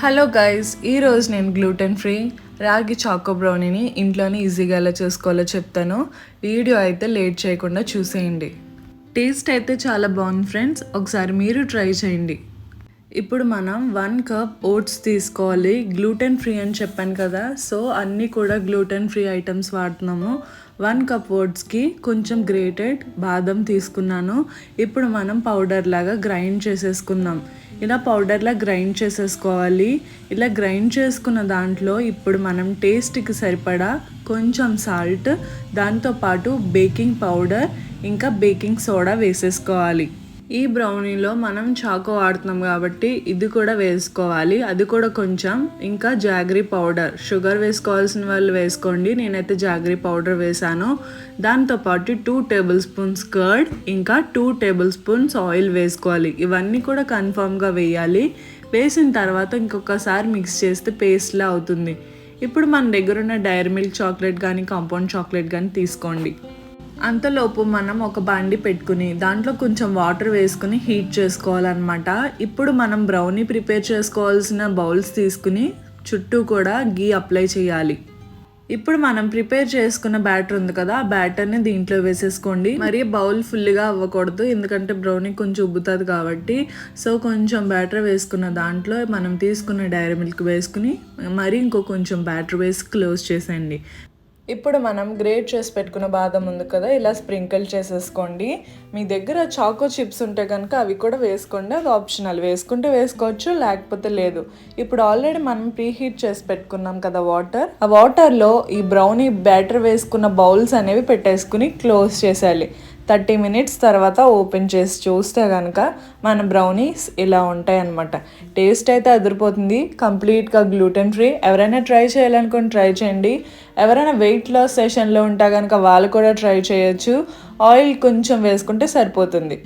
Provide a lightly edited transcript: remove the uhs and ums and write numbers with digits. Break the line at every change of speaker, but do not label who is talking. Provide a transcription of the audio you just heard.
Hello guys, ఈరోజు నేను gluten free రాగి చాకో బ్రౌనీని ఇంట్లోనే ఈజీగా ఎలా చేసుకోవాలో చెప్తాను. వీడియో అయితే లేట్ చేయకుండా చూసేయండి. టేస్ట్ అయితే చాలా బాగుంది ఫ్రెండ్స్, ఒకసారి మీరు ట్రై చేయండి. ఇప్పుడు మనం 1 కప్ ఓట్స్ తీసుకోవాలి. గ్లూటెన్ ఫ్రీ అని చెప్పాను కదా, సో అన్నీ కూడా గ్లూటెన్ ఫ్రీ ఐటమ్స్ వాడుతున్నాము. 1 కప్ ఓట్స్కి కొంచెం గ్రేటెడ్ బాదం తీసుకున్నాను. ఇప్పుడు మనం పౌడర్ లాగా గ్రైండ్ చేసేసుకుందాం. ఇలా పౌడర్లా గ్రైండ్ చేసేసుకోవాలి. ఇలా గ్రైండ్ చేసుకున్న దాంట్లో ఇప్పుడు మనం టేస్ట్కి సరిపడా కొంచెం సాల్ట్, దాంతోపాటు బేకింగ్ పౌడర్ ఇంకా బేకింగ్ సోడా వేసేసుకోవాలి. ఈ బ్రౌనీలో మనం చాకో వాడుతున్నాం కాబట్టి ఇది కూడా వేసుకోవాలి, అది కూడా కొంచెం. ఇంకా జాగరీ పౌడర్, షుగర్ వేసుకోవాల్సిన వాళ్ళు వేసుకోండి, నేనైతే జాగరీ పౌడర్ వేసాను. దాంతోపాటు 2 టేబుల్ స్పూన్స్ కర్డ్, ఇంకా 2 టేబుల్ స్పూన్స్ ఆయిల్ వేసుకోవాలి. ఇవన్నీ కూడా కన్ఫామ్గా వేయాలి. వేసిన తర్వాత ఇంకొకసారి మిక్స్ చేస్తే పేస్ట్లా అవుతుంది. ఇప్పుడు మన దగ్గర ఉన్న డైరీ మిల్క్ చాక్లెట్ కానీ కాంపౌండ్ చాక్లెట్ కానీ తీసుకోండి. అంతలోపు మనం ఒక బాండి పెట్టుకుని దాంట్లో కొంచెం వాటర్ వేసుకుని హీట్ చేసుకోవాలన్నమాట. ఇప్పుడు మనం బ్రౌనీ ప్రిపేర్ చేసుకోవాల్సిన బౌల్స్ తీసుకుని చుట్టూ కూడా గీ అప్లై చేయాలి. ఇప్పుడు మనం ప్రిపేర్ చేసుకున్న బ్యాటర్ ఉంది కదా, ఆ బ్యాటర్ని దీంట్లో వేసేసుకోండి. మరి బౌల్ ఫుల్గా అవ్వకూడదు, ఎందుకంటే బ్రౌనీ కొంచెం ఉబ్బుతుంది కాబట్టి. సో కొంచెం బ్యాటర్ వేసుకున్న దాంట్లో మనం తీసుకున్న డైరీ మిల్క్ వేసుకుని మరి ఇంకో కొంచెం బ్యాటర్ వేసి క్లోజ్ చేసేయండి. ఇప్పుడు మనం గ్రేట్ చేసి పెట్టుకున్న బాదం ఉంది కదా, ఇలా స్ప్రింకిల్ చేసేసుకోండి. మీ దగ్గర చాకో చిప్స్ ఉంటే కనుక అవి కూడా వేసుకోండి, అది ఆప్షనల్. వేసుకుంటే వేసుకోవచ్చు, లేకపోతే లేదు. ఇప్పుడు ఆల్రెడీ మనం ప్రీహీట్ చేసి పెట్టుకున్నాం కదా వాటర్, ఆ వాటర్లో ఈ బ్రౌనీ బ్యాటర్ వేసుకున్న బౌల్స్ అనేవి పెట్టేసుకుని క్లోజ్ చేసేయాలి. 30 మినిట్స్ తర్వాత ఓపెన్ చేసి చూస్తే కనుక మన బ్రౌనీస్ ఇలా ఉంటాయి అన్నమాట. టేస్ట్ అయితే అదిరిపోతుంది, కంప్లీట్గా గ్లూటెన్ ఫ్రీ. ఎవరైనా ట్రై చేయాలనుకుని ట్రై చేయండి. ఎవరైనా వెయిట్ లాస్ సెషన్లో ఉంటే కనుక వాళ్ళు కూడా ట్రై చేయొచ్చు. ఆయిల్ కొంచెం వేసుకుంటే సరిపోతుంది.